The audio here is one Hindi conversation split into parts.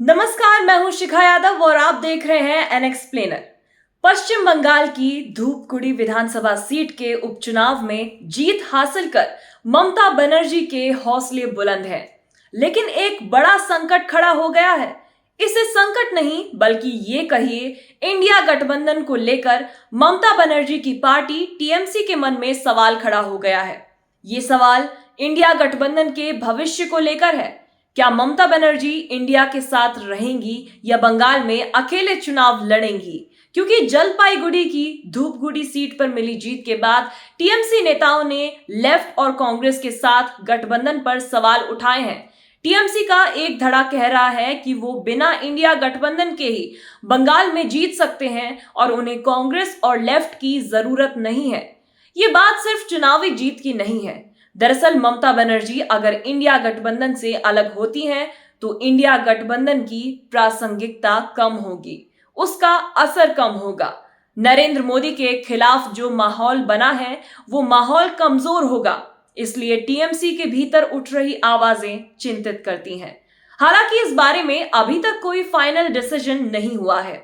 नमस्कार, मैं हूं शिखा यादव और आप देख रहे हैं एन एक्सप्लेनर। पश्चिम बंगाल की धूपगुड़ी विधानसभा सीट के उपचुनाव में जीत हासिल कर ममता बनर्जी के हौसले बुलंद हैं, लेकिन एक बड़ा संकट खड़ा हो गया है। इसे संकट नहीं बल्कि ये कहिए इंडिया गठबंधन को लेकर ममता बनर्जी की पार्टी टीएमसी के मन में सवाल खड़ा हो गया है। ये सवाल इंडिया गठबंधन के भविष्य को लेकर है। क्या ममता बनर्जी इंडिया के साथ रहेंगी या बंगाल में अकेले चुनाव लड़ेंगी? क्योंकि जलपाईगुड़ी की धूपगुड़ी सीट पर मिली जीत के बाद टीएमसी नेताओं ने लेफ्ट और कांग्रेस के साथ गठबंधन पर सवाल उठाए हैं। टीएमसी का एक धड़ा कह रहा है कि वो बिना इंडिया गठबंधन के ही बंगाल में जीत सकते हैं और उन्हें कांग्रेस और लेफ्ट की जरूरत नहीं है। ये बात सिर्फ चुनावी जीत की नहीं है। दरअसल ममता बनर्जी अगर इंडिया गठबंधन से अलग होती हैं तो इंडिया गठबंधन की प्रासंगिकता कम होगी, उसका असर कम होगा। नरेंद्र मोदी के खिलाफ जो माहौल बना है वो माहौल कमजोर होगा। इसलिए टीएमसी के भीतर उठ रही आवाजें चिंतित करती हैं। हालांकि इस बारे में अभी तक कोई फाइनल डिसीजन नहीं हुआ है।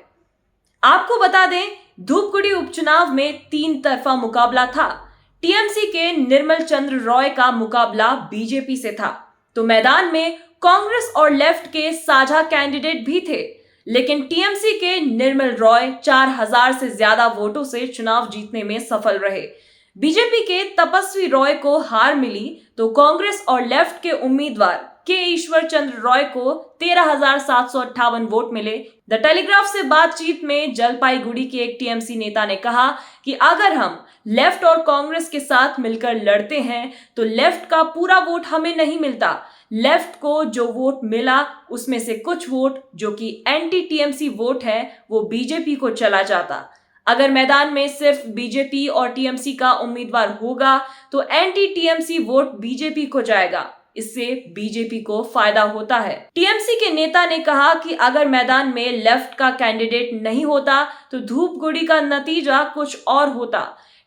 आपको बता दें, धूपगुड़ी उपचुनाव में 3 तरफा मुकाबला था। टीएमसी के निर्मल चंद्र रॉय का मुकाबला बीजेपी से था, तो मैदान में कांग्रेस और लेफ्ट के साझा कैंडिडेट भी थे, लेकिन टीएमसी के निर्मल रॉय 4000 से ज्यादा वोटों से चुनाव जीतने में सफल रहे। बीजेपी के तपस्वी रॉय को हार मिली तो कांग्रेस और लेफ्ट के उम्मीदवार के ईश्वर चंद्र रॉय को 13,758 वोट मिले। द टेलीग्राफ से बातचीत में जलपाईगुड़ी के एक टीएमसी नेता ने कहा कि अगर हम लेफ्ट और कांग्रेस के साथ मिलकर लड़ते हैं तो लेफ्ट का पूरा वोट हमें नहीं मिलता। लेफ्ट को जो वोट मिला उसमें से कुछ वोट जो कि एंटी टीएमसी वोट है वो बीजेपी को चला जाता। अगर मैदान में सिर्फ बीजेपी और टीएमसी का उम्मीदवार होगा तो एंटी टीएमसी वोट बीजेपी को जाएगा। इससे बीजेपी को फायदा होता है। टीएमसी के नेता ने कहा कि अगर मैदान में लेफ्ट का कैंडिडेट नहीं होता तो धूपगुड़ी का नतीजा कुछ और होता।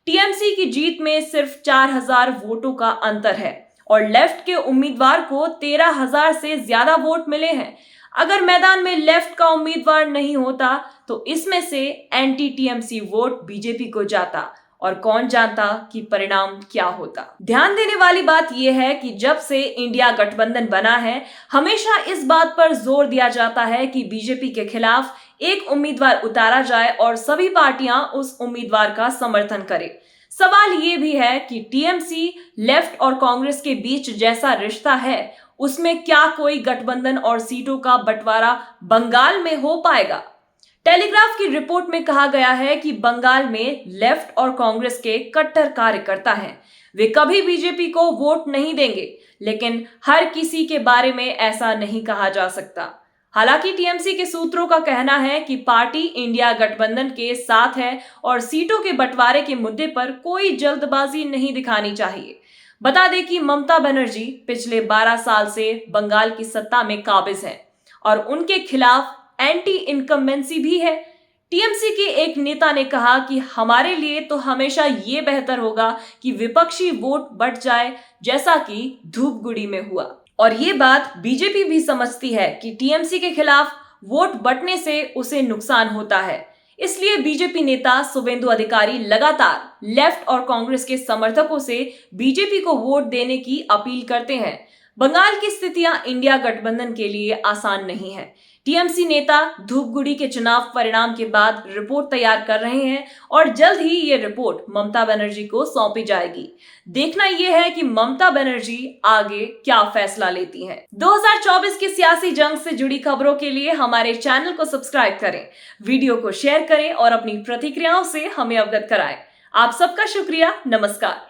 टीएमसी की जीत में सिर्फ 4000 वोटों का अंतर है और लेफ्ट के उम्मीदवार को 13,000 से ज्यादा वोट मिले हैं। अगर मैदान में लेफ्ट का उम्मीदवार नहीं होता तो इसमें से एंटी टीएमसी वोट बीजेपी को जाता और कौन जानता कि परिणाम क्या होता। ध्यान देने वाली बात यह है कि जब से इंडिया गठबंधन बना है हमेशा इस बात पर जोर दिया जाता है कि बीजेपी के खिलाफ एक उम्मीदवार उतारा जाए और सभी पार्टियां उस उम्मीदवार का समर्थन करें। सवाल ये भी है कि टीएमसी लेफ्ट और कांग्रेस के बीच जैसा रिश्ता है उसमें क्या कोई गठबंधन और सीटों का बंटवारा बंगाल में हो पाएगा? टेलीग्राफ की रिपोर्ट में कहा गया है कि बंगाल में लेफ्ट और कांग्रेस के कट्टर कार्यकर्ता हैं। वे कभी बीजेपी को वोट नहीं देंगे, लेकिन हर किसी के बारे में ऐसा नहीं कहा जा सकता। हालांकि टीएमसी के सूत्रों का कहना है कि पार्टी इंडिया गठबंधन के साथ है और सीटों के बंटवारे के मुद्दे पर कोई जल्दबाजी नहीं दिखानी चाहिए। बता दें कि ममता बनर्जी पिछले 12 साल से बंगाल की सत्ता में काबिज हैं और उनके खिलाफ एंटी इनकम्बेंसी भी है। टीएमसी के एक नेता ने कहा कि हमारे लिए तो हमेशा ये बेहतर होगा कि विपक्षी वोट बट जाए जैसा कि धूपगुड़ी में हुआ। और ये बात बीजेपी भी समझती है कि टीएमसी के खिलाफ वोट बटने से उसे नुकसान होता है। इसलिए बीजेपी नेता शुभेंदु अधिकारी लगातार लेफ्ट और कांग्रेस के समर्थकों से बीजेपी को वोट देने की अपील करते हैं। बंगाल की स्थितियां इंडिया गठबंधन के लिए आसान नहीं है। टीएमसी नेता धूपगुड़ी के चुनाव परिणाम के बाद रिपोर्ट तैयार कर रहे हैं और जल्द ही ये रिपोर्ट ममता बनर्जी को सौंपी जाएगी। देखना यह है कि ममता बनर्जी आगे क्या फैसला लेती हैं। 2024 की सियासी जंग से जुड़ी खबरों के लिए हमारे चैनल को सब्सक्राइब करें, वीडियो को शेयर करें और अपनी प्रतिक्रियाओं से हमें अवगत कराएं। आप सबका शुक्रिया। नमस्कार।